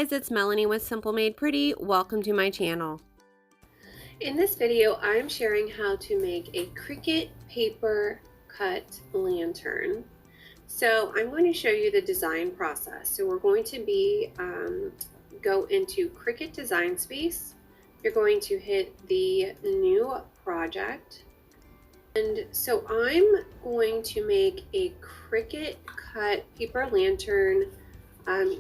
guys, it's Melanie with Simple Made Pretty. Welcome to my channel. In this video, I'm sharing how to make a Cricut paper cut lantern. So I'm going to show you the design process. So we're going to go into Cricut Design Space. You're going to hit the new project. And so I'm going to make a Cricut cut paper lantern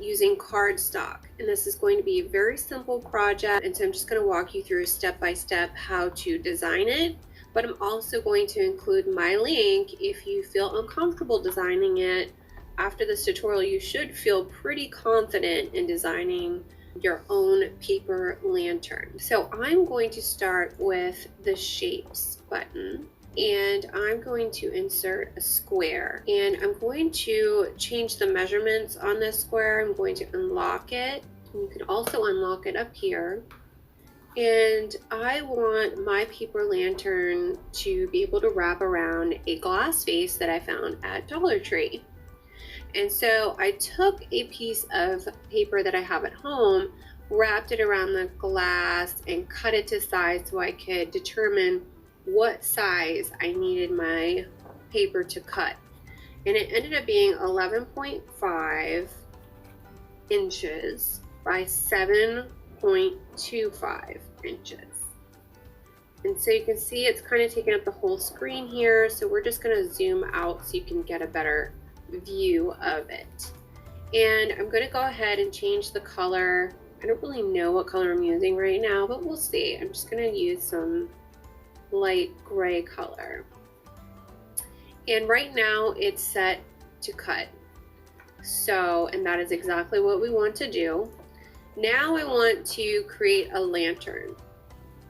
using cardstock, and this is going to be a very simple project, and so I'm just going to walk you through step by step how to design it, but I'm also going to include my link. If you feel uncomfortable designing it after this tutorial, you should feel pretty confident in designing your own paper lantern. So I'm going to start with the shapes button, and I'm going to insert a square, and I'm going to change the measurements on this square. I'm going to unlock it. You can also unlock it up here, and I want my paper lantern to be able to wrap around a glass vase that I found at Dollar Tree. And so I took a piece of paper that I have at home, wrapped it around the glass, and cut it to size so I could determine what size I needed my paper to cut. And it ended up being 11.5 inches by 7.25 inches. And so you can see it's kind of taking up the whole screen here. So we're just going to zoom out so you can get a better view of it. And I'm going to go ahead and change the color. I don't really know what color I'm using right now, but we'll see. I'm just going to use some light gray color, and right now it's set to cut. So, and that is exactly what we want to do. Now I want to create a lantern,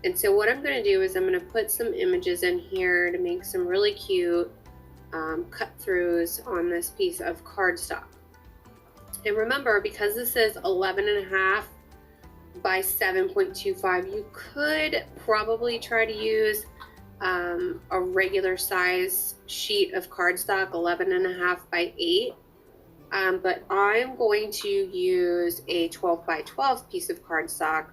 and so what I'm going to do is I'm going to put some images in here to make some really cute cut throughs on this piece of cardstock. And remember, because this is 11.5 by 7.25, you could probably try to use a regular size sheet of cardstock, 11.5 by 8, but I'm going to use a 12 by 12 piece of cardstock,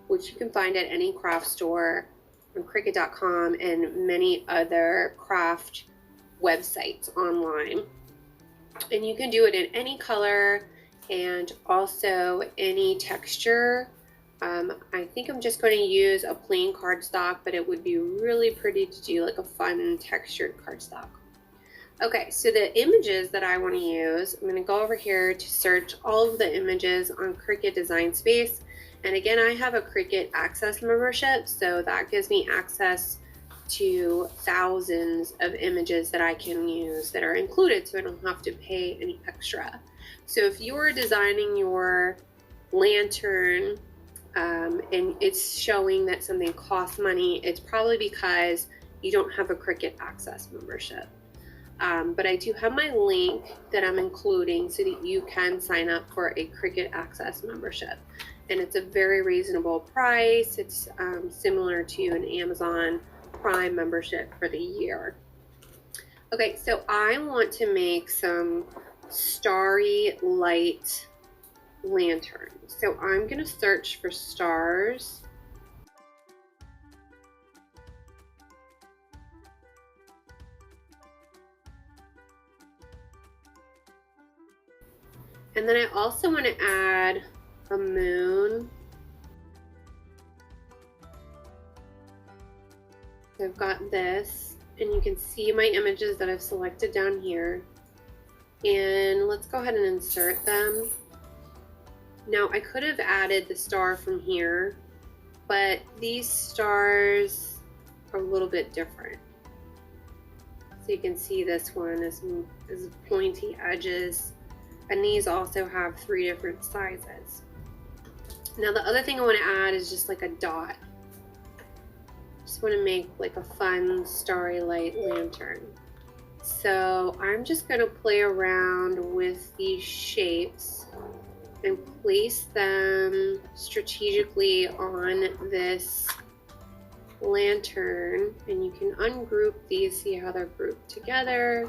which you can find at any craft store on Cricut.com and many other craft websites online. And you can do it in any color and also any texture. I think I'm just going to use a plain cardstock, but it would be really pretty to do like a fun textured cardstock. Okay, so the images that I want to use, I'm going to go over here to search all of the images on Cricut Design Space. And again, I have a Cricut Access membership, so that gives me access to thousands of images that I can use that are included, so I don't have to pay any extra. So if you're designing your lantern, and it's showing that something costs money, it's probably because you don't have a Cricut Access membership. But I do have my link that I'm including so that you can sign up for a Cricut Access membership. And it's a very reasonable price. It's similar to an Amazon Prime membership for the year. Okay, so I want to make some starry light lantern. So I'm going to search for stars. And then I also want to add a moon. So I've got this, and you can see my images that I've selected down here. And let's go ahead and insert them. Now I could have added the star from here, but these stars are a little bit different. So you can see this one is pointy edges, and these also have 3 different sizes. Now the other thing I want to add is just like a dot. Just want to make like a fun starry light lantern. So I'm just going to play around with these shapes and place them strategically on this lantern, and you can ungroup these, see how they're grouped together.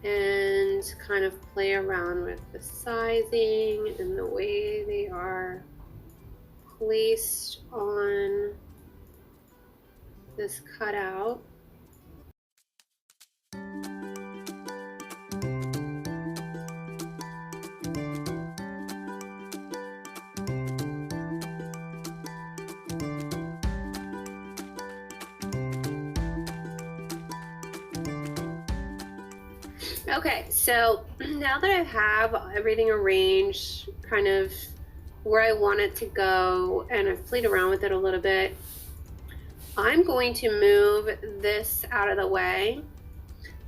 and kind of play around with the sizing and the way they are placed on this cutout. Okay, so now that I have everything arranged kind of where I want it to go, and I've played around with it a little bit, I'm going to move this out of the way.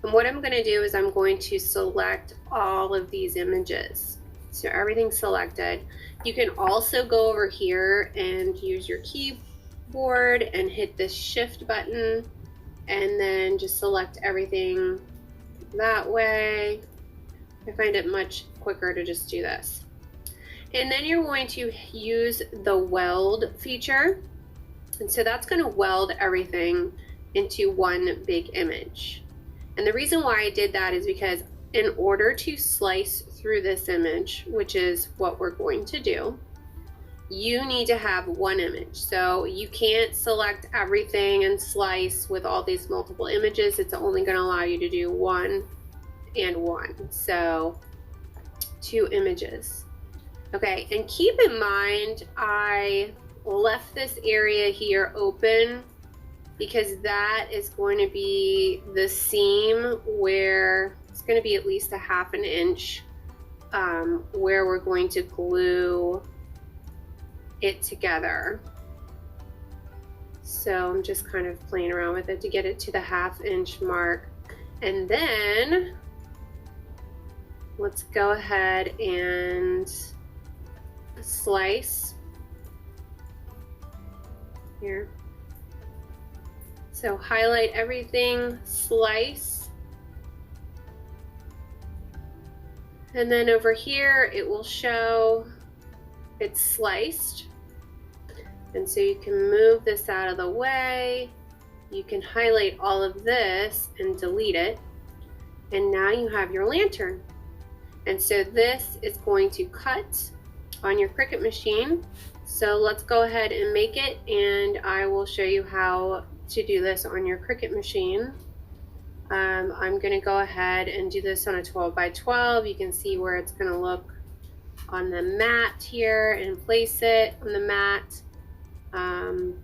And what I'm going to do is I'm going to select all of these images. So everything's selected. You can also go over here and use your keyboard and hit this shift button and then just select everything that way. I find it much quicker to just do this. And then you're going to use the weld feature. And so that's going to weld everything into one big image. And the reason why I did that is because in order to slice through this image, which is what we're going to do, you need to have one image. So you can't select everything and slice with all these multiple images. It's only going to allow you to do one and one. So 2 images. Okay, and keep in mind I left this area here open because that is going to be the seam where it's going to be at least a 1/2 inch where we're going to glue it together. So I'm just kind of playing around with it to get it to the 1/2 inch mark. And then let's go ahead and slice here. So highlight everything, slice. And then over here, it will show it's sliced. And so you can move this out of the way. You can highlight all of this and delete it. And now you have your lantern. And so this is going to cut on your Cricut machine. So let's go ahead and make it, and I will show you how to do this on your Cricut machine. I'm going to go ahead and do this on a 12 by 12. You can see where it's going to look on the mat here, and place it on the mat. And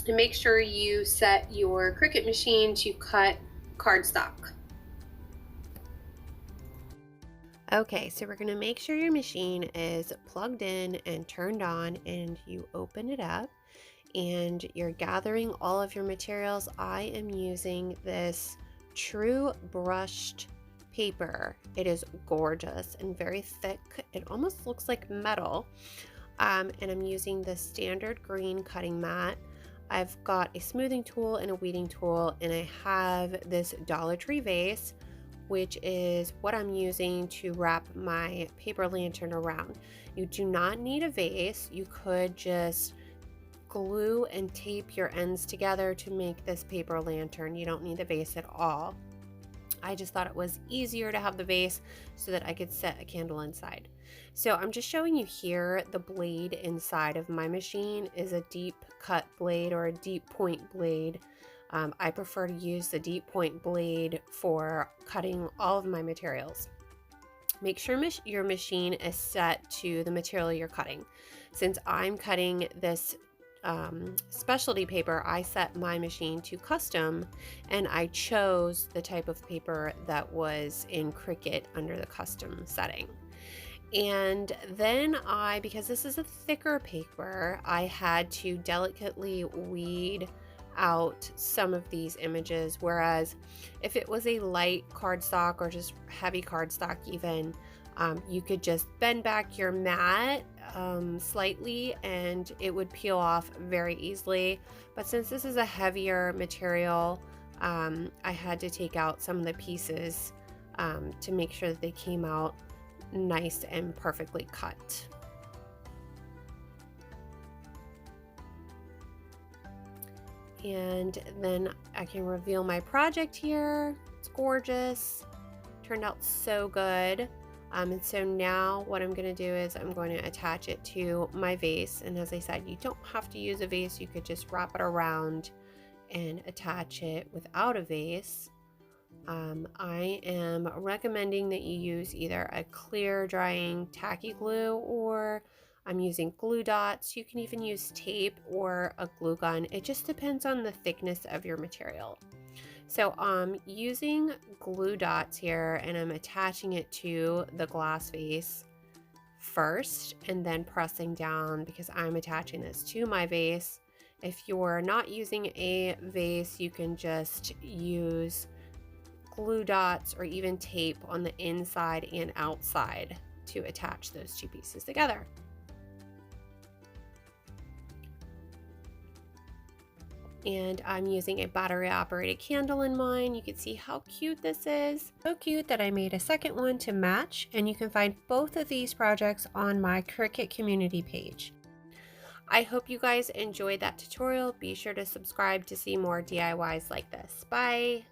make sure you set your Cricut machine to cut cardstock. Okay, so we're going to make sure your machine is plugged in and turned on, and you open it up and you're gathering all of your materials. I am using this true brushed paper. It is gorgeous and very thick. It almost looks like metal. And I'm using the standard green cutting mat. I've got a smoothing tool and a weeding tool, and I have this Dollar Tree vase, which is what I'm using to wrap my paper lantern around. You do not need a vase. You could just glue and tape your ends together to make this paper lantern. You don't need the vase at all. I just thought it was easier to have the vase so that I could set a candle inside. So I'm just showing you here, the blade inside of my machine is a deep cut blade or a deep point blade. I prefer to use the deep point blade for cutting all of my materials. Make sure your machine is set to the material you're cutting. Since I'm cutting this specialty paper, I set my machine to custom, and I chose the type of paper that was in Cricut under the custom setting. And then because this is a thicker paper, I had to delicately weed out some of these images, whereas if it was a light cardstock or just heavy cardstock even, you could just bend back your mat slightly and it would peel off very easily. But since this is a heavier material, I had to take out some of the pieces to make sure that they came out nice and perfectly cut. And then I can reveal my project here. It's gorgeous. Turned out so good. And so now what I'm going to do is I'm going to attach it to my vase. And as I said, you don't have to use a vase. You could just wrap it around and attach it without a vase. I am recommending that you use either a clear drying tacky glue, or I'm using glue dots. You can even use tape or a glue gun. It just depends on the thickness of your material. So I'm using glue dots here, and I'm attaching it to the glass vase first and then pressing down because I'm attaching this to my vase. If you're not using a vase, you can just use glue dots or even tape on the inside and outside to attach those two pieces together. And I'm using a battery operated candle in mine. You can see how cute this is. So cute that I made a second one to match, and you can find both of these projects on my Cricut community page. I hope you guys enjoyed that tutorial. Be sure to subscribe to see more DIYs like this. Bye!